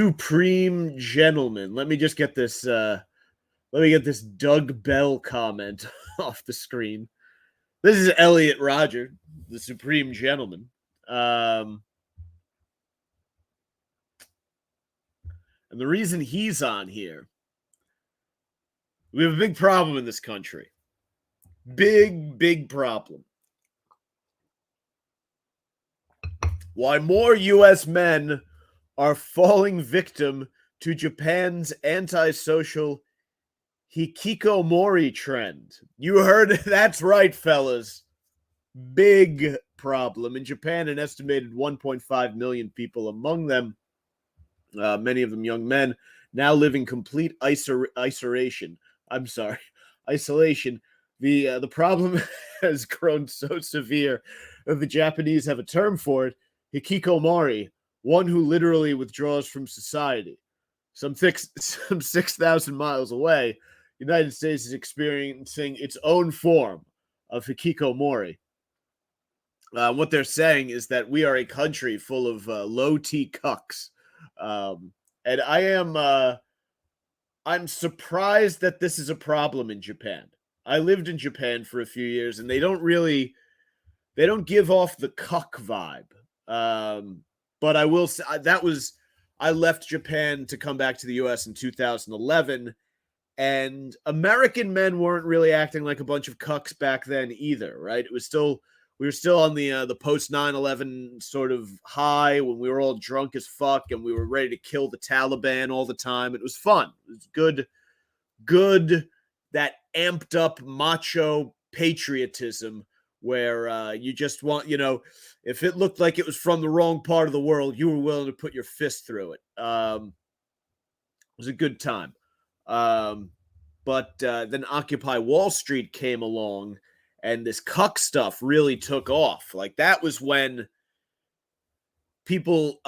Supreme gentleman. Let me just get this Doug Bell comment off the screen. This is Elliot Roger, the Supreme Gentleman. And the reason he's on here, we have a big problem in this country. Big problem. Why more U.S. men are falling victim to Japan's antisocial hikikomori trend. You heard it. That's right, fellas. Big problem. In Japan, an estimated 1.5 million people, among them, many of them young men, now live in complete isolation. Isolation. The problem has grown so severe that the Japanese have a term for it, hikikomori, one who literally withdraws from society. Some 6,000 miles away, the United States is experiencing its own form of hikikomori. What they're saying is that we are a country full of low-T cucks. And I'm surprised that this is a problem in Japan. I lived in Japan for a few years, and they don't give off the cuck vibe. But I will say I left Japan to come back to the U.S. in 2011, and American men weren't really acting like a bunch of cucks back then either, right? We were still on the post 9/11 sort of high when we were all drunk as fuck and we were ready to kill the Taliban all the time. It was fun. It was good that amped up macho patriotism where you just want, if it looked like it was from the wrong part of the world, you were willing to put your fist through it. It was a good time. But then Occupy Wall Street came along, and this cuck stuff really took off. Like, that was when people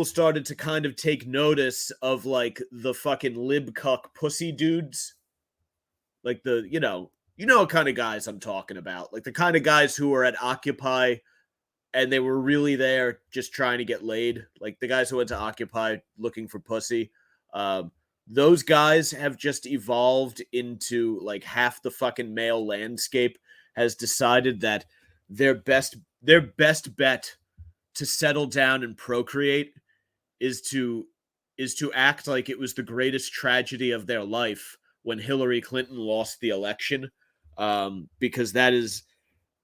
started to kind of take notice of, like, the fucking lib cuck pussy dudes. Like you know what kind of guys I'm talking about. Like the kind of guys who were at Occupy and they were really there just trying to get laid. Like the guys who went to Occupy looking for pussy. Those guys have just evolved into like half the fucking male landscape has decided that their best bet to settle down and procreate is to act like it was the greatest tragedy of their life when Hillary Clinton lost the election, because that is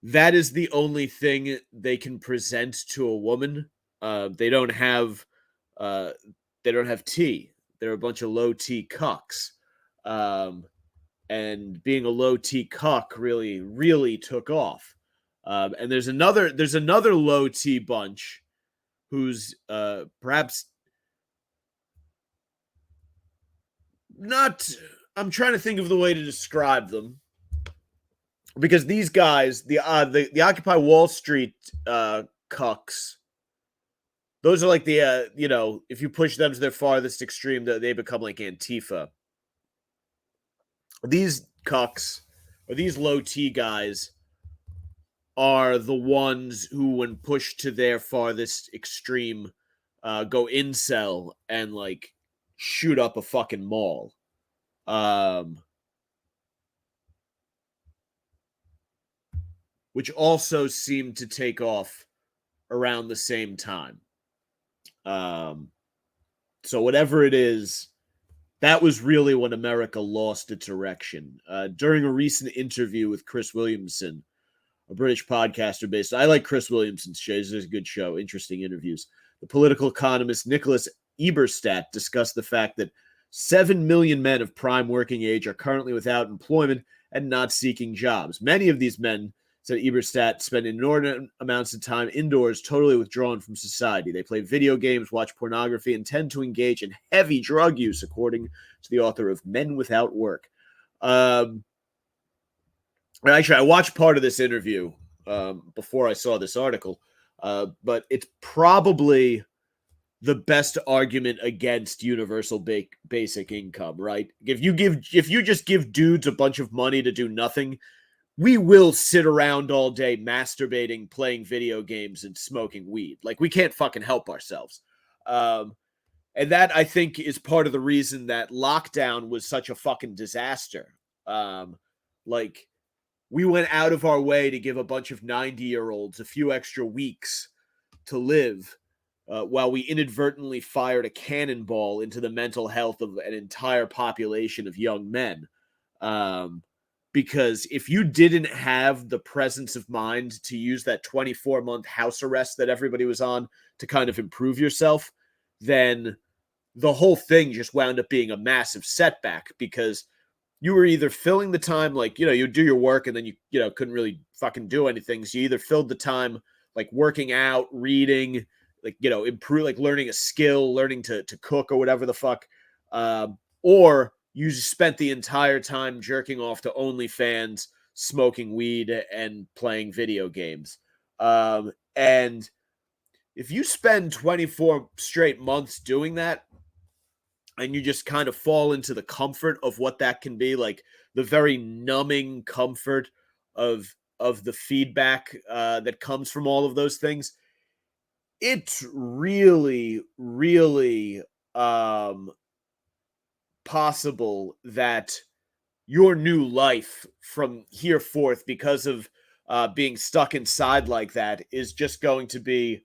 the only thing they can present to a woman. They don't have tea. They're a bunch of low T cucks. And being a low T cuck really took off. And there's another low T bunch who's perhaps not. I'm trying to think of the way to describe them, because these guys, the Occupy Wall Street cucks, those are like the if you push them to their farthest extreme, they become like Antifa. These cucks, or these low T guys, are the ones who, when pushed to their farthest extreme, go incel and like shoot up a fucking mall. Which also seemed to take off around the same time. So whatever it is, that was really when America lost its erection. During a recent interview with Chris Williamson, a British podcaster based. I like Chris Williamson's show. It's a good show. Interesting interviews. The political economist Nicholas Eberstadt discussed the fact that 7 million men of prime working age are currently without employment and not seeking jobs. Many of these men, said Eberstadt, spend inordinate amounts of time indoors, totally withdrawn from society. They play video games, watch pornography, and tend to engage in heavy drug use, according to the author of Men Without Work. Actually, I watched part of this interview before I saw this article, but it's probably the best argument against universal basic income, right? If you just give dudes a bunch of money to do nothing, we will sit around all day masturbating, playing video games, and smoking weed. Like, we can't fucking help ourselves. And that, I think, is part of the reason that lockdown was such a fucking disaster. Like, we went out of our way to give a bunch of 90-year-olds a few extra weeks to live, while we inadvertently fired a cannonball into the mental health of an entire population of young men. Because if you didn't have the presence of mind to use that 24-month house arrest that everybody was on to kind of improve yourself, then the whole thing just wound up being a massive setback, because you were either filling the time, like, you do your work and then you couldn't really fucking do anything. So you either filled the time like working out, reading, like, improve, like learning a skill, learning to cook or whatever the fuck. Or you spent the entire time jerking off to OnlyFans, smoking weed, and playing video games. And if you spend 24 straight months doing that, and you just kind of fall into the comfort of what that can be, like the very numbing comfort of the feedback that comes from all of those things, it's really, really possible that your new life from here forth, because of being stuck inside like that, is just going to be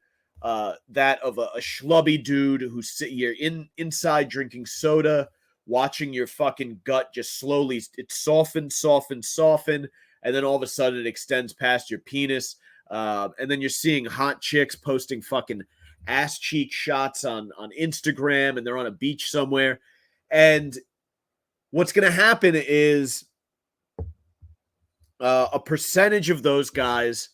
that of a schlubby dude who's you're inside drinking soda, watching your fucking gut just slowly soften, and then all of a sudden it extends past your penis, and then you're seeing hot chicks posting fucking ass cheek shots on Instagram, and they're on a beach somewhere, and what's going to happen is a percentage of those guys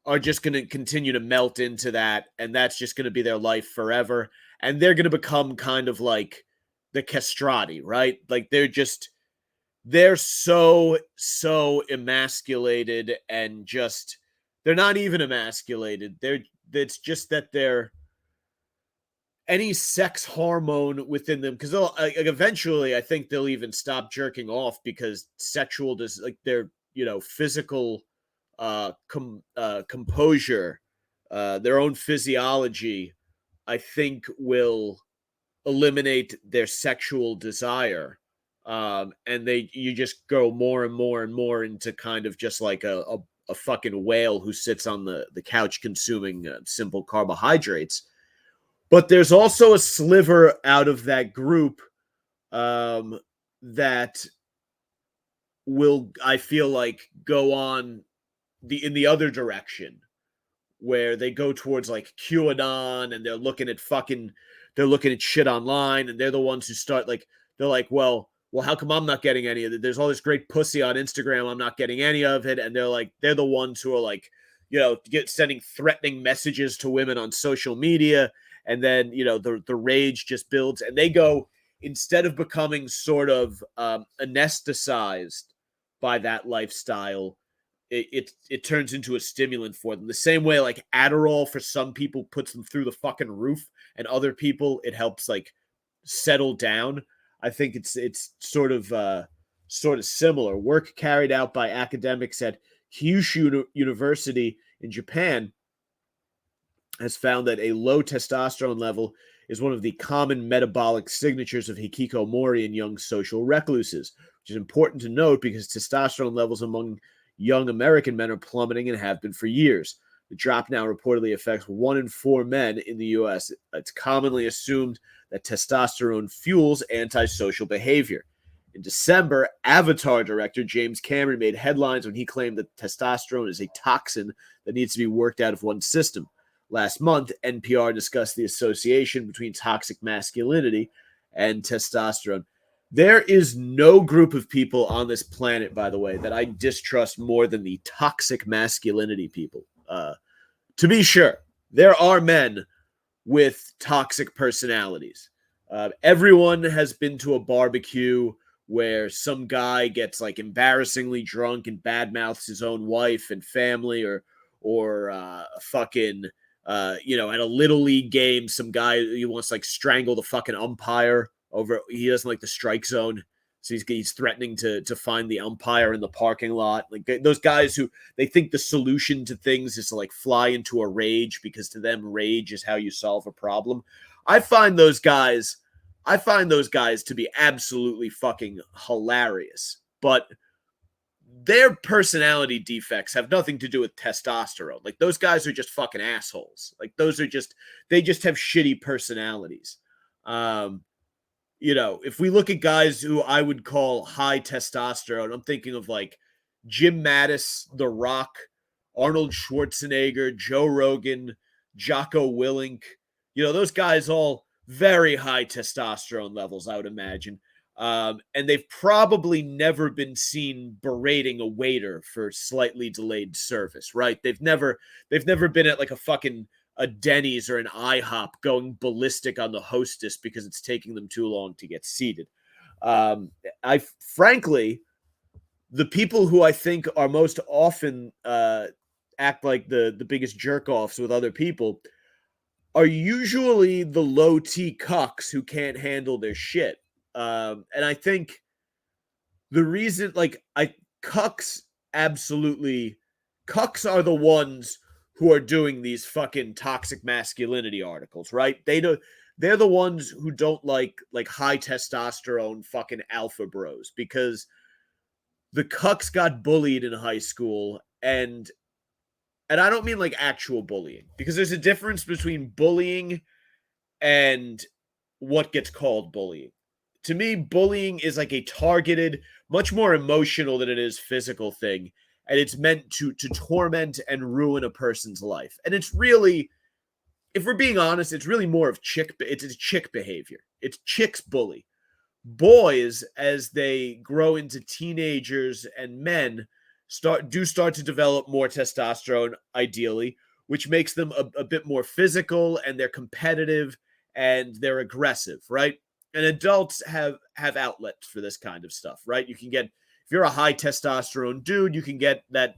are just going to continue to melt into that, and that's just going to be their life forever. And they're going to become kind of like the castrati, right? Like they're so emasculated, and just, they're not even emasculated. It's just that they're, any sex hormone within them, because they'll eventually, I think they'll even stop jerking off, because sexual their physical composure, their own physiology, I think, will eliminate their sexual desire, and you just go more and more and more into kind of just like a fucking whale who sits on the couch consuming simple carbohydrates. But there's also a sliver out of that group that will, I feel like, go on in the other direction, where they go towards like QAnon, and they're looking at shit online, and they're the ones who start, like, they're like, well, how come I'm not getting any of it? There's all this great pussy on Instagram, I'm not getting any of it. And they're the ones who are like, sending threatening messages to women on social media. And then, the rage just builds, and they go, instead of becoming sort of anesthetized by that lifestyle, it turns into a stimulant for them. The same way like Adderall for some people puts them through the fucking roof, and other people it helps like settle down. I think it's sort of similar. Work carried out by academics at Kyushu University in Japan has found that a low testosterone level is one of the common metabolic signatures of hikikomori in young social recluses, which is important to note because testosterone levels among young American men are plummeting and have been for years. The drop now reportedly affects 1 in 4 men in the U.S. It's commonly assumed that testosterone fuels antisocial behavior. In December, Avatar director James Cameron made headlines when he claimed that testosterone is a toxin that needs to be worked out of one's system. Last month, NPR discussed the association between toxic masculinity and testosterone. There is no group of people on this planet, by the way, that I distrust more than the toxic masculinity people. To be sure, there are men with toxic personalities. Everyone has been to a barbecue where some guy gets like embarrassingly drunk and badmouths his own wife and family, or fucking at a little league game, some guy he wants to like strangle the fucking umpire over, he doesn't like the strike zone, so he's threatening to find the umpire in the parking lot. Like those guys who they think the solution to things is to like fly into a rage, because to them rage is how you solve a problem. I find those guys I find those guys to be absolutely fucking hilarious. But their personality defects have nothing to do with testosterone. Like, those guys are just fucking assholes. Like, they just have shitty personalities. Um, if we look at guys who I would call high testosterone, I'm thinking of like Jim Mattis, The Rock, Arnold Schwarzenegger, Joe Rogan, Jocko Willink. Those guys all very high testosterone levels, I would imagine. And they've probably never been seen berating a waiter for slightly delayed service, right? They've never been at like a Denny's or an IHOP going ballistic on the hostess because it's taking them too long to get seated. I frankly, the people who I think are most often act like the biggest jerk offs with other people are usually the low T cucks who can't handle their shit. And I think the reason, cucks absolutely, cucks are the ones who are doing these fucking toxic masculinity articles, right? They're the ones who don't like high testosterone fucking alpha bros, because the cucks got bullied in high school, and I don't mean like actual bullying, because there's a difference between bullying and what gets called bullying. To me, bullying is like a targeted, much more emotional than it is physical thing, and it's meant to torment and ruin a person's life. And it's really, if we're being honest, it's really more of it's chick behavior. It's chicks bully. Boys, as they grow into teenagers and men, start to develop more testosterone, ideally, which makes them a bit more physical, and they're competitive and they're aggressive, right? And adults have outlets for this kind of stuff, right? You can get, if you're a high testosterone dude, you can get that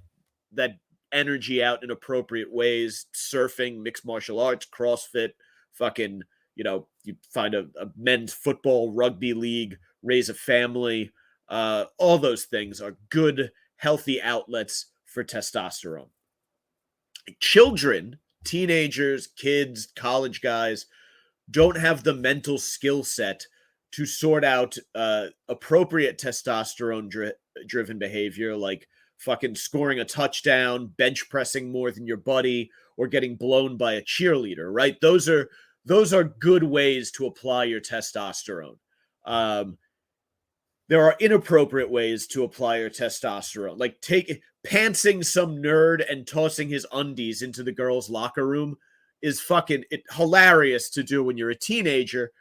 energy out in appropriate ways: surfing, mixed martial arts, CrossFit, fucking, you find a men's football, rugby league, raise a family. All those things are good, healthy outlets for testosterone. Children, teenagers, kids, college guys don't have the mental skill set to sort out appropriate testosterone driven behavior, like fucking scoring a touchdown, bench pressing more than your buddy, or getting blown by a cheerleader, right? Those are good ways to apply your testosterone. There are inappropriate ways to apply your testosterone, like pantsing some nerd and tossing his undies into the girls' locker room is fucking hilarious to do when you're a teenager,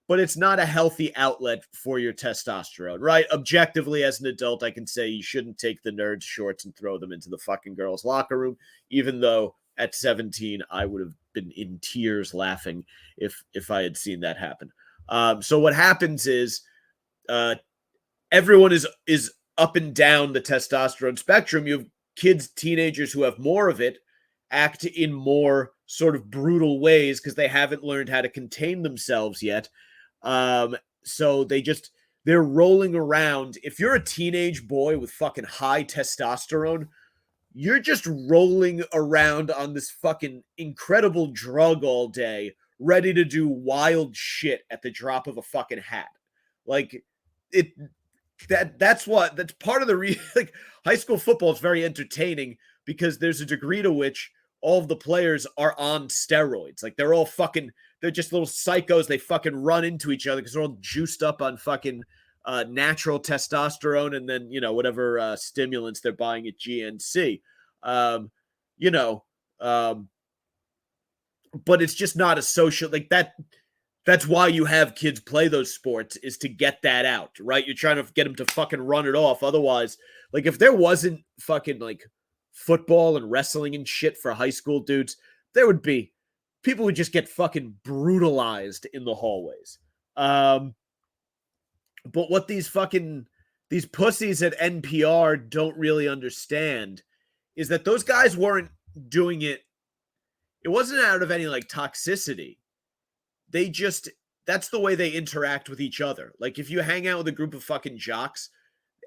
but it's not a healthy outlet for your testosterone, right? Objectively, as an adult, I can say you shouldn't take the nerd's shorts and throw them into the fucking girls' locker room, even though at 17 I would have been in tears laughing if I had seen that happen. So what happens is everyone is up and down the testosterone spectrum. You have kids, teenagers who have more of it act in more sort of brutal ways because they haven't learned how to contain themselves yet. So they're rolling around. If you're a teenage boy with fucking high testosterone, you're just rolling around on this fucking incredible drug all day, ready to do wild shit at the drop of a fucking hat. Like, it that's part of the like, high school football is very entertaining because there's a degree to which all of the players are on steroids. Like, they're just little psychos. They fucking run into each other because they're all juiced up on fucking natural testosterone and then, whatever stimulants they're buying at GNC. You know, but it's just not a social, like, that's why you have kids play those sports, is to get that out, right? You're trying to get them to fucking run it off. Otherwise, like, if there wasn't fucking like football and wrestling and shit for high school dudes, people would just get fucking brutalized in the hallways. But what these pussies at NPR don't really understand is that those guys weren't doing it. It wasn't out of any like toxicity. That's the way they interact with each other. Like, if you hang out with a group of fucking jocks,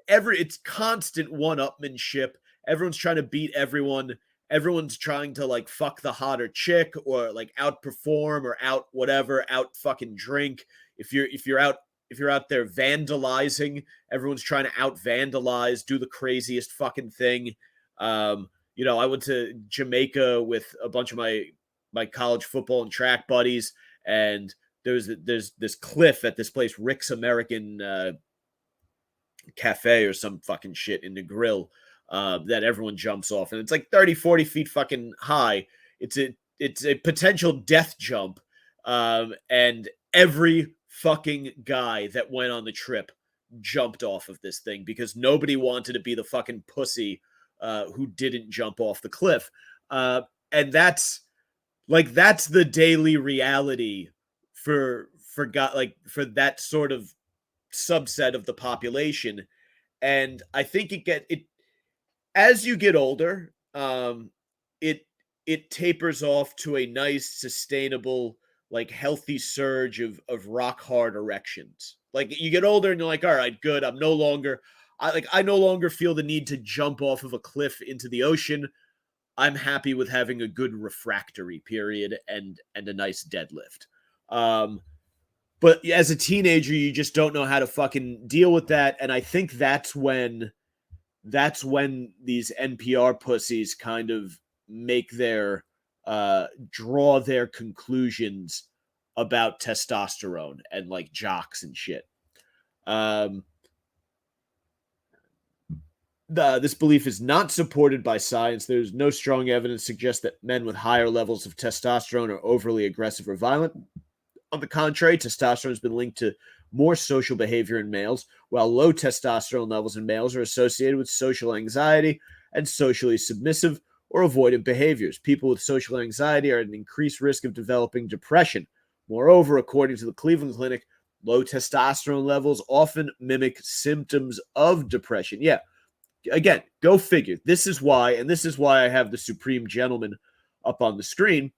it's constant one-upmanship. Everyone's trying to beat everyone. Everyone's trying to like fuck the hotter chick or like outperform or out fucking drink. if you're out there vandalizing, everyone's trying to out vandalize, do the craziest fucking thing. I went to Jamaica with a bunch of my college football and track buddies, and there's this cliff at this place, Rick's American Cafe or some fucking shit in the grill, that everyone jumps off, and it's like 30, 40 feet fucking high. It's a potential death jump, and every fucking guy that went on the trip jumped off of this thing because nobody wanted to be the fucking pussy who didn't jump off the cliff. And that's the daily reality for that sort of subset of the population. And I think it as you get older, it tapers off to a nice, sustainable, like healthy surge of rock hard erections. Like you get older and you're like, all right, good. I no longer feel the need to jump off of a cliff into the ocean. I'm happy with having a good refractory period and a nice deadlift. But as a teenager, you just don't know how to fucking deal with that. And I think that's when these NPR pussies kind of make their draw their conclusions about testosterone and like jocks and shit. This belief is not supported by science. There's no strong evidence to suggest that men with higher levels of testosterone are overly aggressive or violent. On the contrary, testosterone has been linked to more social behavior in males, while low testosterone levels in males are associated with social anxiety and socially submissive or avoidant behaviors. People with social anxiety are at an increased risk of developing depression. Moreover, according to the Cleveland Clinic, low testosterone levels often mimic symptoms of depression. Yeah, again, go figure. This is why I have the Supreme Gentleman up on the screen.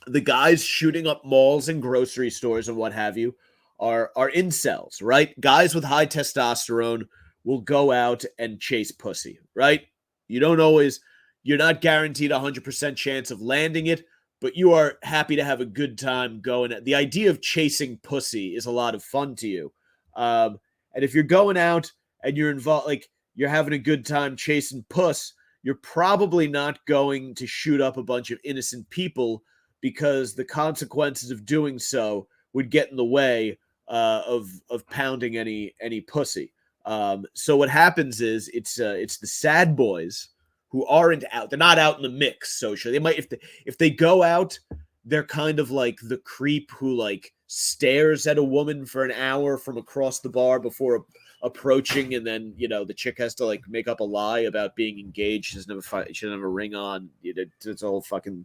The guys shooting up malls and grocery stores and what have you are incels, right? Guys with high testosterone will go out and chase pussy, right? You're not guaranteed 100% chance of landing it, but you are happy to have a good time going. The idea of chasing pussy is a lot of fun to you. And if you're going out and you're involved, like you're having a good time chasing puss, you're probably not going to shoot up a bunch of innocent people, because the consequences of doing so would get in the way of pounding any pussy. So what happens is it's the sad boys who aren't out. They're not out in the mix socially. They might, if they go out, they're kind of like the creep who like stares at a woman for an hour from across the bar before approaching, and then the chick has to like make up a lie about being engaged. She doesn't have a ring on. It's all fucking.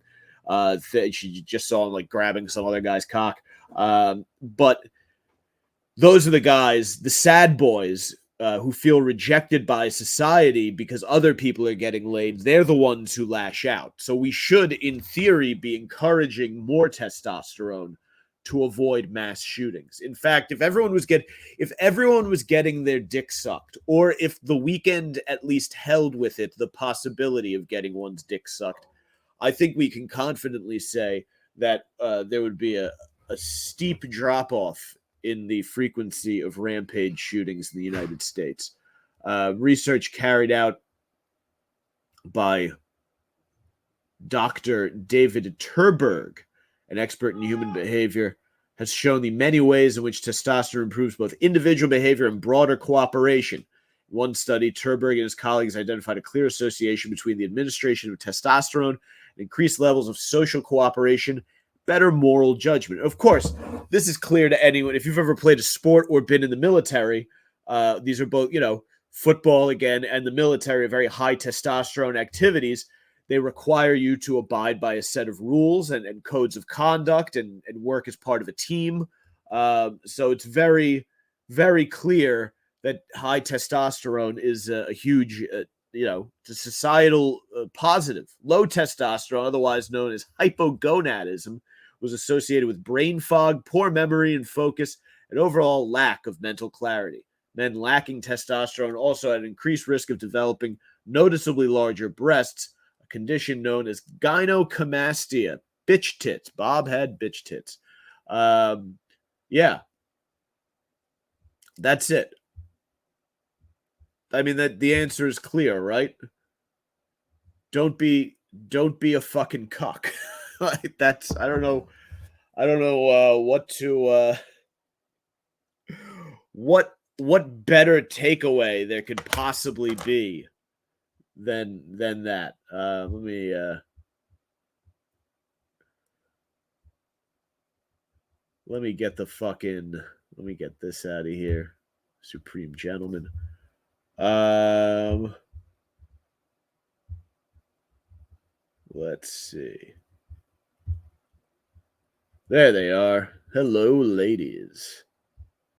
She just saw him like grabbing some other guy's cock. But those are the guys, the sad boys, who feel rejected by society because other people are getting laid. They're the ones who lash out. So we should, in theory, be encouraging more testosterone to avoid mass shootings. In fact, if everyone was getting their dick sucked, or if the weekend at least held with it the possibility of getting one's dick sucked, I think we can confidently say that there would be a steep drop-off in the frequency of rampage shootings in the United States. Research carried out by Dr. David Terberg, an expert in human behavior, has shown the many ways in which testosterone improves both individual behavior and broader cooperation. In one study, Terberg and his colleagues identified a clear association between the administration of testosterone and increased levels of social cooperation, better moral judgment. Of course, this is clear to anyone. If you've ever played a sport or been in the military, these are both, football again and the military are very high testosterone activities. They require you to abide by a set of rules and codes of conduct and work as part of a team. So it's very, very clear that high testosterone is a huge, societal positive. Low testosterone, otherwise known as hypogonadism, was associated with brain fog, poor memory and focus, and overall lack of mental clarity. Men lacking testosterone also had an increased risk of developing noticeably larger breasts, a condition known as gynecomastia, bitch tits. Bob had bitch tits. Yeah, that's it. I mean, that the answer is clear, right? Don't be don't be a fucking cuck. Like, that's I don't know what to what better takeaway there could possibly be than that. Let me get the fucking let me get this out of here. Supreme gentleman. Um let's see. There they are. Hello, ladies.